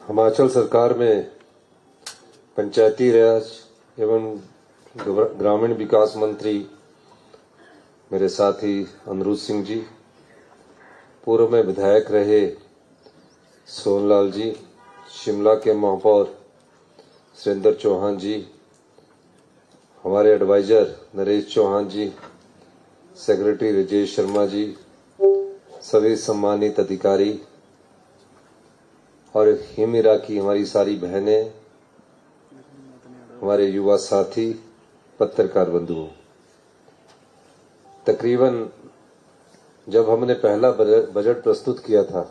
हिमाचल सरकार में पंचायती राज एवं ग्रामीण विकास मंत्री मेरे साथी अनिरुद्ध सिंह जी, पूर्व में विधायक रहे सोनलाल जी, शिमला के महापौर सुरेंद्र चौहान जी, हमारे एडवाइजर नरेश चौहान जी, सेक्रेटरी राजेश शर्मा जी, सभी सम्मानित अधिकारी और हिमिरा की हमारी सारी बहनें, हमारे युवा साथी, पत्रकार बंधुओं, तकरीबन जब हमने पहला बजट प्रस्तुत किया था,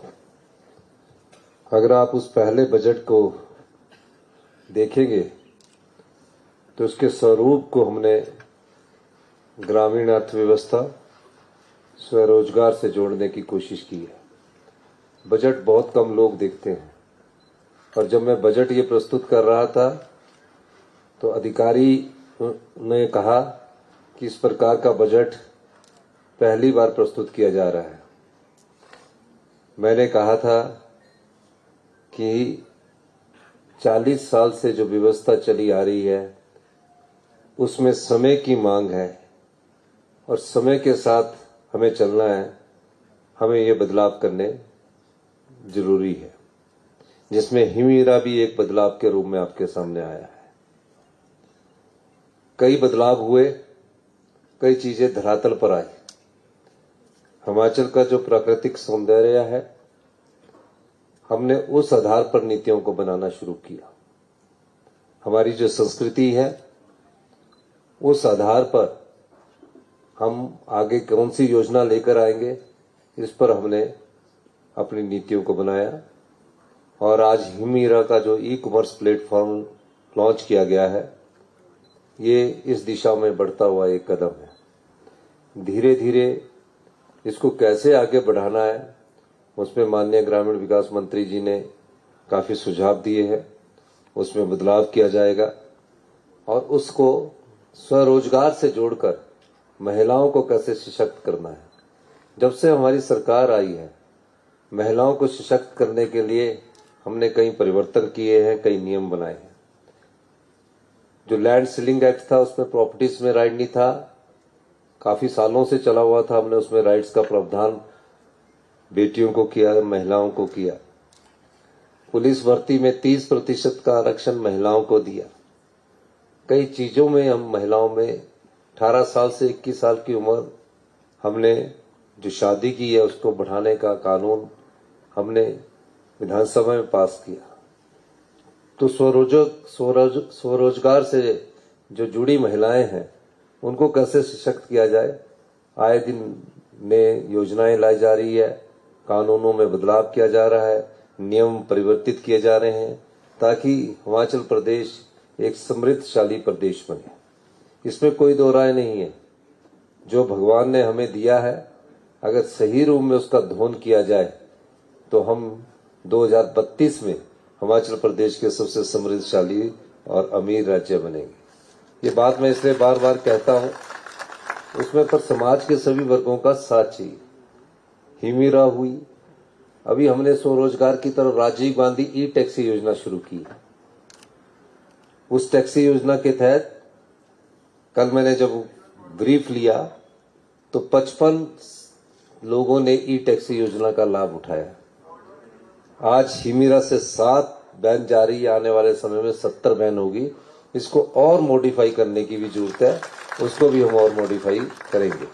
अगर आप उस पहले बजट को देखेंगे तो उसके स्वरूप को हमने ग्रामीण अर्थव्यवस्था, स्वरोजगार से जोड़ने की कोशिश की है। बजट बहुत कम लोग देखते हैं और जब मैं बजट ये प्रस्तुत कर रहा था तो अधिकारी ने कहा कि इस प्रकार का बजट पहली बार प्रस्तुत किया जा रहा है। मैंने कहा था कि 40 साल से जो व्यवस्था चली आ रही है उसमें समय की मांग है और समय के साथ हमें चलना है, हमें ये बदलाव करने जरूरी है, जिसमें हिमिरा भी एक बदलाव के रूप में आपके सामने आया है। कई बदलाव हुए, कई चीजें धरातल पर आई। हिमाचल का जो प्राकृतिक सौंदर्य है, हमने उस आधार पर नीतियों को बनाना शुरू किया। हमारी जो संस्कृति है, उस आधार पर हम आगे कौन सी योजना लेकर आएंगे, इस पर हमने अपनी नीतियों को बनाया और आज हिमिरा का जो ई-कॉमर्स प्लेटफॉर्म लॉन्च किया गया है, ये इस दिशा में बढ़ता हुआ एक कदम है। धीरे धीरे इसको कैसे आगे बढ़ाना है, उसमें माननीय ग्रामीण विकास मंत्री जी ने काफी सुझाव दिए हैं। उसमें बदलाव किया जाएगा और उसको स्वरोजगार से जोड़कर महिलाओं को कैसे सशक्त करना है। जब से हमारी सरकार आई है, महिलाओं को सशक्त करने के लिए हमने कई परिवर्तन किए हैं, कई नियम बनाए हैं। जो लैंड सीलिंग एक्ट था, उसमें प्रॉपर्टीज में राइट नहीं था, काफी सालों से चला हुआ था। हमने उसमें राइट्स का प्रावधान बेटियों को किया, महिलाओं को किया। पुलिस भर्ती में 30% का आरक्षण महिलाओं को दिया। कई चीजों में हम महिलाओं में 18 साल से 21 साल की उम्र, हमने जो शादी की है उसको बढ़ाने का कानून हमने विधानसभा में पास किया। तो स्वरोजगार से जो जुड़ी महिलाएं हैं उनको कैसे सशक्त किया जाए, आए दिन नए योजनाएं लाई जा रही है, कानूनों में बदलाव किया जा रहा है, नियम परिवर्तित किए जा रहे हैं ताकि हिमाचल प्रदेश एक समृद्धशाली प्रदेश बने। इसमें कोई दो राय नहीं है। जो भगवान ने हमें दिया है, अगर सही रूप में उसका धोन किया जाए तो हम 2032 में हिमाचल प्रदेश के सबसे समृद्धशाली और अमीर राज्य बनेंगे। ये बात मैं इसलिए बार बार कहता हूं, उसमें पर समाज के सभी वर्गों का साथ चाहिए। हिमिरा हुई, अभी हमने स्वरोजगार की तरफ राजीव गांधी ई टैक्सी योजना शुरू की। उस टैक्सी योजना के तहत कल मैंने जब ब्रीफ लिया तो 55 लोगों ने ई टैक्सी योजना का लाभ उठाया। आज हिमिरा से 7 बैन जारी, आने वाले समय में 70 बैन होगी। इसको और मॉडिफाई करने की भी जरूरत है, उसको भी हम और मॉडिफाई करेंगे।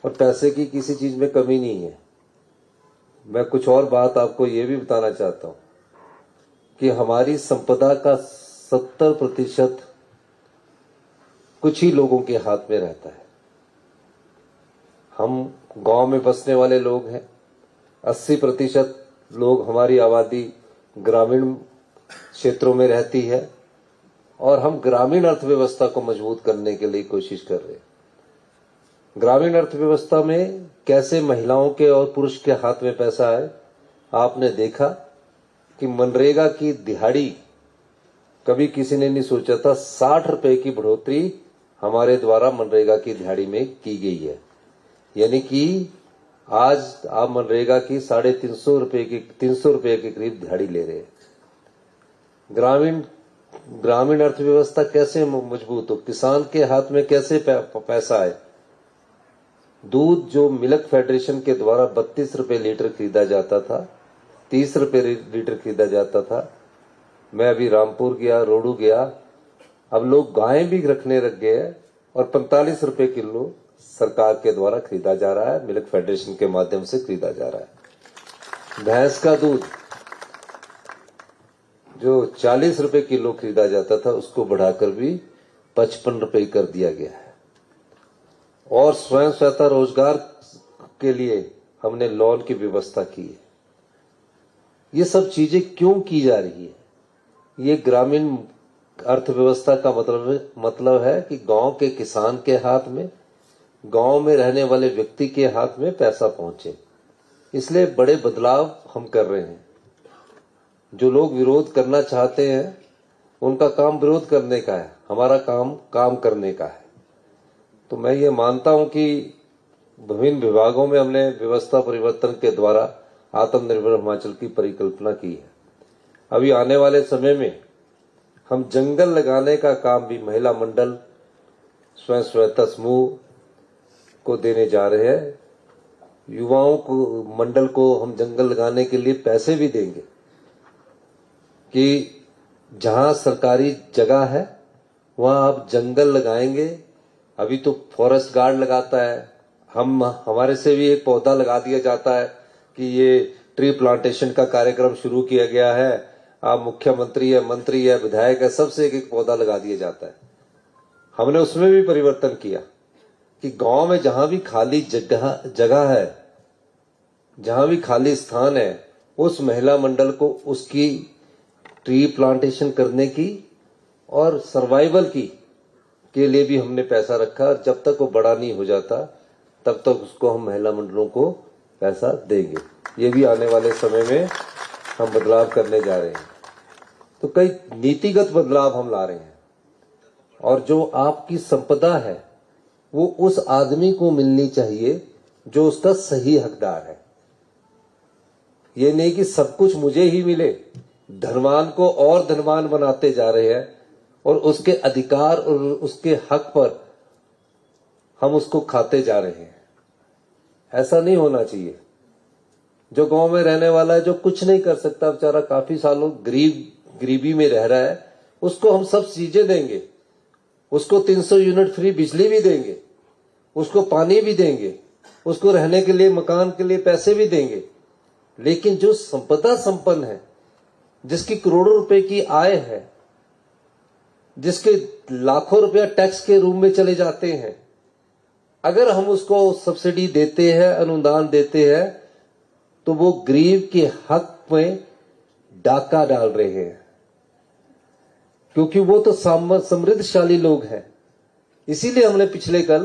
और पैसे की किसी चीज में कमी नहीं है। मैं कुछ और बात आपको ये भी बताना चाहता हूं कि हमारी संपदा का 70% कुछ ही लोगों के हाथ में रहता है। हम गांव में बसने वाले लोग हैं, 80% लोग, हमारी आबादी ग्रामीण क्षेत्रों में रहती है और हम ग्रामीण अर्थव्यवस्था को मजबूत करने के लिए कोशिश कर रहे हैं। ग्रामीण अर्थव्यवस्था में कैसे महिलाओं के और पुरुष के हाथ में पैसा है। आपने देखा कि मनरेगा की दिहाड़ी कभी किसी ने नहीं सोचा था, 60 रुपए की बढ़ोतरी हमारे द्वारा मनरेगा की दिहाड़ी में की गई है। यानी कि आज आप मनरेगा की 350 रुपए की 300 रुपए के करीब दिहाड़ी ले रहे हैं। ग्रामीण अर्थव्यवस्था कैसे मजबूत हो, किसान के हाथ में कैसे पैसा आए। दूध जो मिल्क फेडरेशन के द्वारा 32 रुपए लीटर खरीदा जाता था, 30 रुपए लीटर खरीदा जाता था। मैं अभी रामपुर गया, रोडू गया, अब लोग गायें भी रखने लग गए हैं और 45 रुपए किलो सरकार के द्वारा खरीदा जा रहा है, मिल्क फेडरेशन के माध्यम से खरीदा जा रहा है। भैंस का दूध जो 40 रुपए किलो खरीदा जाता था, उसको बढ़ाकर भी 55 रुपए कर दिया गया है। और स्वयं सहायता रोजगार के लिए हमने लोन की व्यवस्था की है। ये सब चीजें क्यों की जा रही है? ये ग्रामीण अर्थव्यवस्था का मतलब है कि गांव के किसान के हाथ में, गांव में रहने वाले व्यक्ति के हाथ में पैसा पहुंचे। इसलिए बड़े बदलाव हम कर रहे हैं। जो लोग विरोध करना चाहते हैं, उनका काम विरोध करने का है, हमारा काम करने का है। तो मैं ये मानता हूं कि विभिन्न विभागों में हमने व्यवस्था परिवर्तन के द्वारा आत्मनिर्भर हिमाचल की परिकल्पना की है। अभी आने वाले समय में हम जंगल लगाने का काम भी महिला मंडल, स्वयं सहायता समूह को देने जा रहे हैं। युवाओं को, मंडल को हम जंगल लगाने के लिए पैसे भी देंगे कि जहां सरकारी जगह है वहां आप जंगल लगाएंगे। अभी तो फॉरेस्ट गार्ड लगाता है, हमारे से भी एक पौधा लगा दिया जाता है कि ये ट्री प्लांटेशन का कार्यक्रम शुरू किया गया है। आप मुख्यमंत्री है, मंत्री है, विधायक है, सबसे एक पौधा लगा दिया जाता है। हमने उसमें भी परिवर्तन किया कि गांव में जहां भी खाली जगह है, जहां भी खाली स्थान है, उस महिला मंडल को उसकी ट्री प्लांटेशन करने की और सर्वाइवल के लिए भी हमने पैसा रखा। जब तक वो बड़ा नहीं हो जाता तब तक उसको हम महिला मंडलों को पैसा देंगे। ये भी आने वाले समय में हम बदलाव करने जा रहे हैं। तो कई नीतिगत बदलाव हम ला रहे हैं। और जो आपकी संपदा है वो उस आदमी को मिलनी चाहिए जो उसका सही हकदार है। ये नहीं कि सब कुछ मुझे ही मिले। धनवान को और धनवान बनाते जा रहे हैं और उसके अधिकार और उसके हक पर हम उसको खाते जा रहे हैं। ऐसा नहीं होना चाहिए। जो गांव में रहने वाला है, जो कुछ नहीं कर सकता बेचारा, काफी सालों गरीबी में रह रहा है, उसको हम सब चीजें देंगे। उसको 300 यूनिट फ्री बिजली भी देंगे, उसको पानी भी देंगे, उसको रहने के लिए, मकान के लिए पैसे भी देंगे। लेकिन जो संपदा संपन्न है, जिसकी करोड़ों रुपए की आय है, जिसके लाखों रुपया टैक्स के रूप में चले जाते हैं, अगर हम उसको सब्सिडी देते हैं, अनुदान देते हैं, तो वो गरीब के हक में डाका डाल रहे हैं। क्योंकि वो तो समृद्धशाली लोग हैं। इसीलिए हमने पिछले कल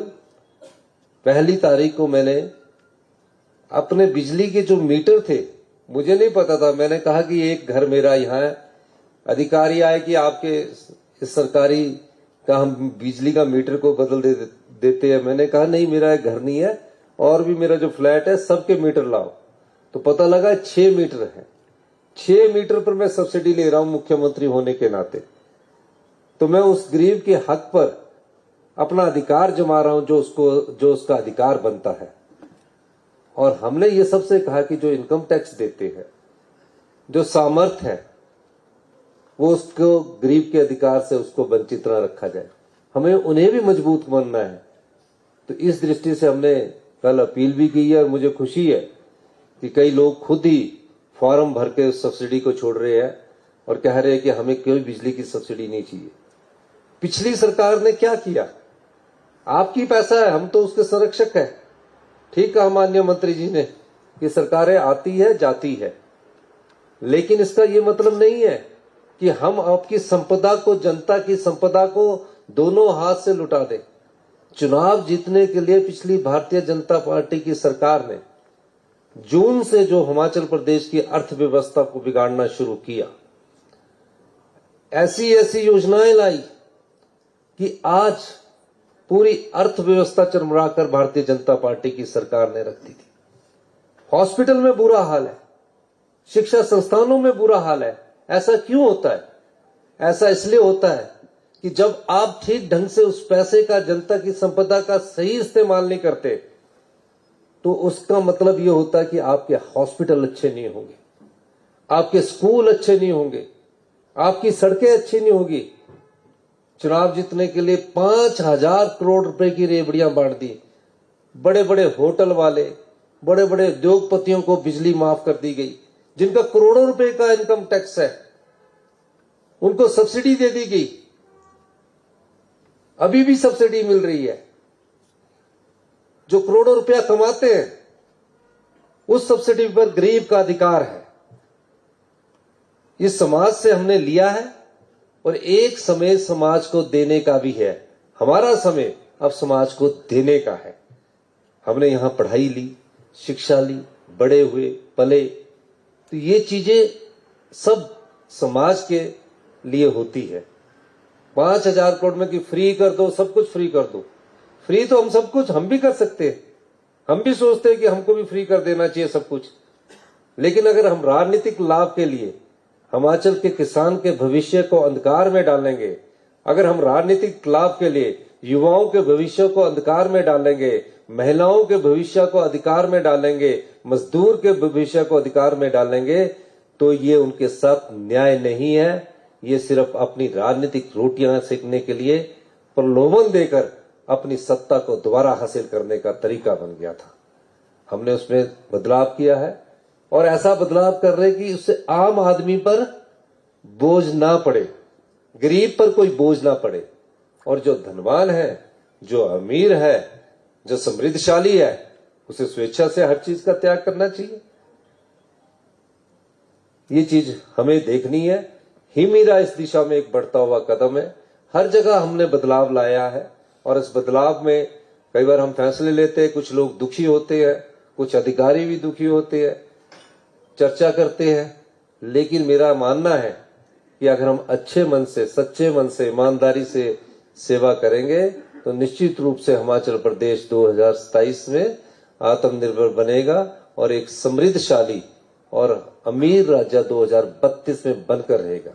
1 तारीख को मैंने अपने बिजली के जो मीटर थे, मुझे नहीं पता था, मैंने कहा कि एक घर मेरा यहाँ है। अधिकारी आए कि आपके इस सरकारी का हम बिजली का मीटर को बदल देते हैं। मैंने कहा नहीं, मेरा एक घर नहीं है, और भी मेरा जो फ्लैट है सबके मीटर लाओ। तो पता लगा 6 मीटर है। 6 मीटर पर मैं सब्सिडी ले रहा हूं मुख्यमंत्री होने के नाते। तो मैं उस गरीब के हक पर अपना अधिकार जमा रहा हूं, जो उसका अधिकार बनता है। और हमने ये सबसे कहा कि जो इनकम टैक्स देते हैं, जो सामर्थ्य है, वो उसको गरीब के अधिकार से उसको वंचित न रखा जाए। हमें उन्हें भी मजबूत बनना है। तो इस दृष्टि से हमने कल अपील भी की है और मुझे खुशी है कि कई लोग खुद ही फॉर्म भर के उस सब्सिडी को छोड़ रहे हैं और कह रहे हैं कि हमें कोई बिजली की सब्सिडी नहीं चाहिए। पिछली सरकार ने क्या किया? आपकी पैसा है, हम तो उसके संरक्षक हैं। ठीक कहा माननीय मंत्री जी ने कि सरकारें आती है जाती है, लेकिन इसका ये मतलब नहीं है कि हम आपकी संपदा को, जनता की संपदा को दोनों हाथ से लुटा दें। चुनाव जीतने के लिए पिछली भारतीय जनता पार्टी की सरकार ने जून से जो हिमाचल प्रदेश की अर्थव्यवस्था को बिगाड़ना शुरू किया, ऐसी ऐसी योजनाएं लाई कि आज पूरी अर्थव्यवस्था चरमराकर भारतीय जनता पार्टी की सरकार ने रख दी थी। हॉस्पिटल में बुरा हाल है, शिक्षा संस्थानों में बुरा हाल है। ऐसा क्यों होता है? ऐसा इसलिए होता है कि जब आप ठीक ढंग से उस पैसे का, जनता की संपदा का सही इस्तेमाल नहीं करते, तो उसका मतलब यह होता है कि आपके हॉस्पिटल अच्छे नहीं होंगे, आपके स्कूल अच्छे नहीं होंगे, आपकी सड़कें अच्छी नहीं होगी। चुनाव जीतने के लिए 5,000 करोड़ रुपए की रेवड़ियां बांट दी। बड़े बड़े होटल वाले, बड़े बड़े उद्योगपतियों को बिजली माफ कर दी गई। जिनका करोड़ों रुपए का इनकम टैक्स है, उनको सब्सिडी दे दी गई। अभी भी सब्सिडी मिल रही है। जो करोड़ों रुपया कमाते हैं, उस सब्सिडी पर गरीब का अधिकार है। इस समाज से हमने लिया है और एक समय समाज को देने का भी है। हमारा समय अब समाज को देने का है। हमने यहां पढ़ाई ली, शिक्षा ली, बड़े हुए, पले, तो ये चीजें सब समाज के लिए होती है। 5,000 करोड़ में कि फ्री कर दो, सब कुछ फ्री कर दो। फ्री तो हम सब कुछ हम भी कर सकते हैं। हम भी सोचते हैं कि हमको भी फ्री कर देना चाहिए सब कुछ। लेकिन अगर हम राजनीतिक लाभ के लिए हिमाचल के किसान के भविष्य को अंधकार में डालेंगे, अगर हम राजनीतिक लाभ के लिए युवाओं के भविष्य को अंधकार में डालेंगे, महिलाओं के भविष्य को अधिकार में डालेंगे, मजदूर के भविष्य को अधिकार में डालेंगे, तो ये उनके साथ न्याय नहीं है। ये सिर्फ अपनी राजनीतिक रोटियां सेकने के लिए प्रलोभन देकर अपनी सत्ता को दोबारा हासिल करने का तरीका बन गया था। हमने उसमें बदलाव किया है और ऐसा बदलाव कर रहे कि उससे आम आदमी पर बोझ ना पड़े, गरीब पर कोई बोझ ना पड़े, और जो धनवान है, जो अमीर है, जो समृद्धशाली है, उसे स्वेच्छा से हर चीज का त्याग करना चाहिए। ये चीज हमें देखनी है। हिमीरा इस दिशा में एक बढ़ता हुआ कदम है। हर जगह हमने बदलाव लाया है और इस बदलाव में कई बार हम फैसले लेते हैं, कुछ लोग दुखी होते हैं, कुछ अधिकारी भी दुखी होते हैं, चर्चा करते हैं। लेकिन मेरा मानना है कि अगर हम अच्छे मन से, सच्चे मन से, ईमानदारी से सेवा करेंगे तो निश्चित रूप से हिमाचल प्रदेश 2027 में आत्मनिर्भर बनेगा और एक समृद्धशाली और अमीर राज्य 2032 में बनकर रहेगा।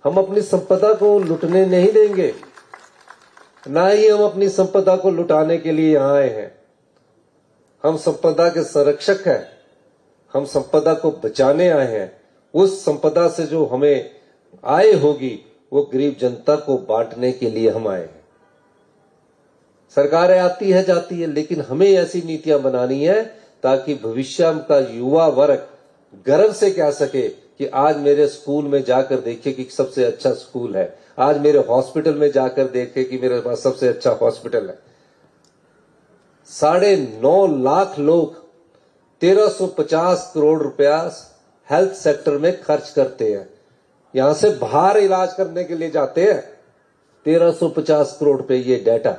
हम अपनी संपदा को लुटने नहीं देंगे, ना ही हम अपनी संपदा को लुटाने के लिए यहां आए हैं। हम संपदा के संरक्षक हैं, हम संपदा को बचाने आए हैं। उस संपदा से जो हमें आय होगी वो गरीब जनता को बांटने के लिए हम आए हैं। सरकारें आती है जाती है, लेकिन हमें ऐसी नीतियां बनानी है ताकि भविष्य का युवा वर्ग गर्व से कह सके कि आज मेरे स्कूल में जाकर देखे कि सबसे अच्छा स्कूल है, आज मेरे हॉस्पिटल में जाकर देखे कि मेरे पास सबसे अच्छा हॉस्पिटल है। 9.5 लाख लोग 1350 करोड़ रुपया हेल्थ सेक्टर में खर्च करते हैं। यहां से बाहर इलाज करने के लिए जाते हैं 1350 करोड़ रुपए। ये डाटा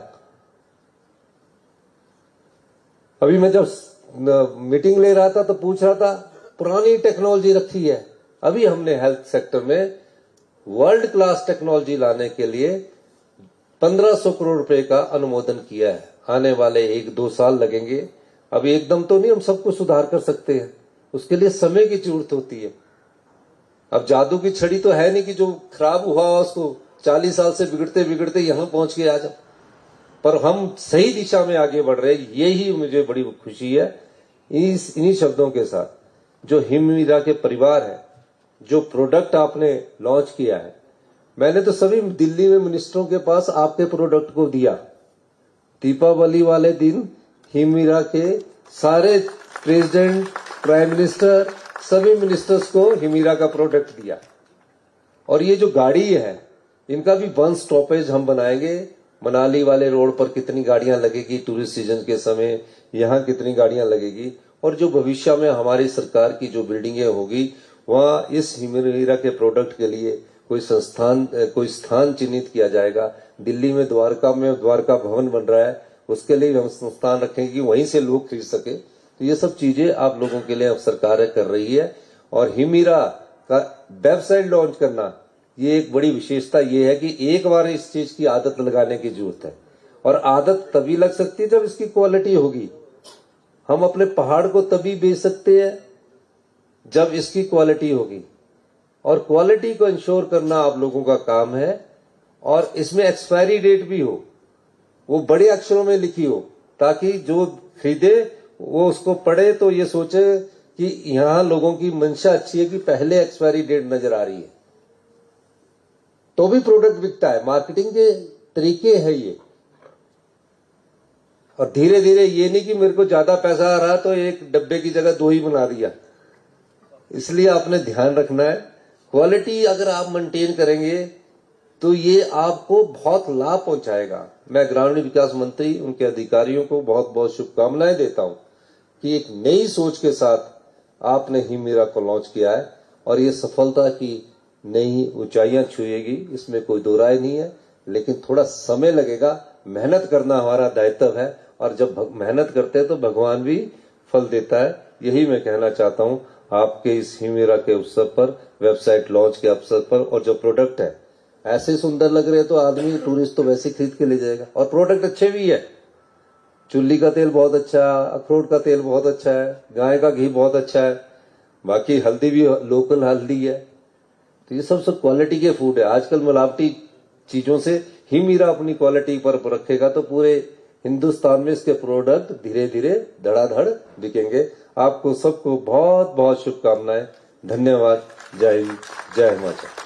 अभी मैं जब मीटिंग ले रहा था तो पूछ रहा था, पुरानी टेक्नोलॉजी रखी है। अभी हमने हेल्थ सेक्टर में वर्ल्ड क्लास टेक्नोलॉजी लाने के लिए 1500 करोड़ रुपए का अनुमोदन किया है। आने वाले 1-2 साल लगेंगे। अभी एकदम तो नहीं हम सब कुछ सुधार कर सकते हैं, उसके लिए समय की जरूरत होती है। अब जादू की छड़ी तो है नहीं कि जो खराब हुआ उसको 40 साल से बिगड़ते बिगड़ते यहां पहुंच के आ जाओ, पर हम सही दिशा में आगे बढ़ रहे हैं। यही मुझे बड़ी खुशी है। इन्हीं शब्दों के साथ जो हिमीरा के परिवार है, जो प्रोडक्ट आपने लॉन्च किया है, मैंने तो सभी दिल्ली में मिनिस्टरों के पास आपके प्रोडक्ट को दिया। दीपावली वाले दिन हिमीरा के सारे प्रेसिडेंट, प्राइम मिनिस्टर, सभी मिनिस्टर्स को हिमीरा का प्रोडक्ट दिया। और ये जो गाड़ी है, इनका भी वन स्टॉपेज हम बनाएंगे। मनाली वाले रोड पर कितनी गाड़ियां लगेगी टूरिस्ट सीजन के समय, यहाँ कितनी गाड़ियां लगेगी, और जो भविष्य में हमारी सरकार की जो बिल्डिंगें होगी वहां इस हिमीरा के प्रोडक्ट के लिए कोई स्थान चिन्हित किया जाएगा। दिल्ली में द्वारका भवन बन रहा है, उसके लिए हम संस्थान रखेंगे कि वहीं से लोग खरीद सके। तो ये सब चीजें आप लोगों के लिए अब सरकार कर रही है। और हिमीरा का वेबसाइट लॉन्च करना, ये एक बड़ी विशेषता ये है कि एक बार इस चीज की आदत लगाने की जरूरत है, और आदत तभी लग सकती है जब इसकी क्वालिटी होगी। हम अपने पहाड़ को तभी बेच सकते हैं जब इसकी क्वालिटी होगी। और क्वालिटी को इंश्योर करना आप लोगों का काम है। और इसमें एक्सपायरी डेट भी हो, वो बड़े अक्षरों में लिखी हो, ताकि जो खरीदे वो उसको पढ़े तो ये सोचे कि यहां लोगों की मंशा अच्छी है कि पहले एक्सपायरी डेट नजर आ रही है, तो भी प्रोडक्ट बिकता है। मार्केटिंग के तरीके है ये। और धीरे धीरे ये नहीं कि मेरे को ज्यादा पैसा आ रहा तो एक डब्बे की जगह 2 ही बना दिया। इसलिए आपने ध्यान रखना है, क्वालिटी अगर आप मेंटेन करेंगे तो ये आपको बहुत लाभ पहुंचाएगा। मैं ग्रामीण विकास मंत्री उनके अधिकारियों को बहुत बहुत शुभकामनाएं देता हूं कि एक नई सोच के साथ आपने हीमीरा को लॉन्च किया है और ये सफलता की नई ऊंचाइयां छुएगी, इसमें कोई दो राय नहीं है। लेकिन थोड़ा समय लगेगा, मेहनत करना हमारा दायित्व है और जब मेहनत करते हैं तो भगवान भी फल देता है। यही मैं कहना चाहता हूं आपके इस हीमीरा के अवसर पर, वेबसाइट लॉन्च के अवसर पर। और जो प्रोडक्ट है ऐसे सुंदर लग रहे हैं तो आदमी टूरिस्ट तो वैसे खरीद के ले जाएगा। और प्रोडक्ट अच्छे भी है, चुल्ली का तेल बहुत अच्छा है, अखरोट का तेल बहुत अच्छा है, गाय का घी बहुत अच्छा है, बाकी हल्दी भी लोकल हल्दी है। तो ये सब क्वालिटी के फूड है। आजकल मिलावटी चीजों से हीमीरा अपनी क्वालिटी पर रखेगा तो पूरे हिंदुस्तान में इसके प्रोडक्ट धीरे धीरे धड़ाधड़ बिकेंगे। आपको सबको बहुत बहुत शुभकामनाएं। धन्यवाद। जय हिंद, जय हिमाचल।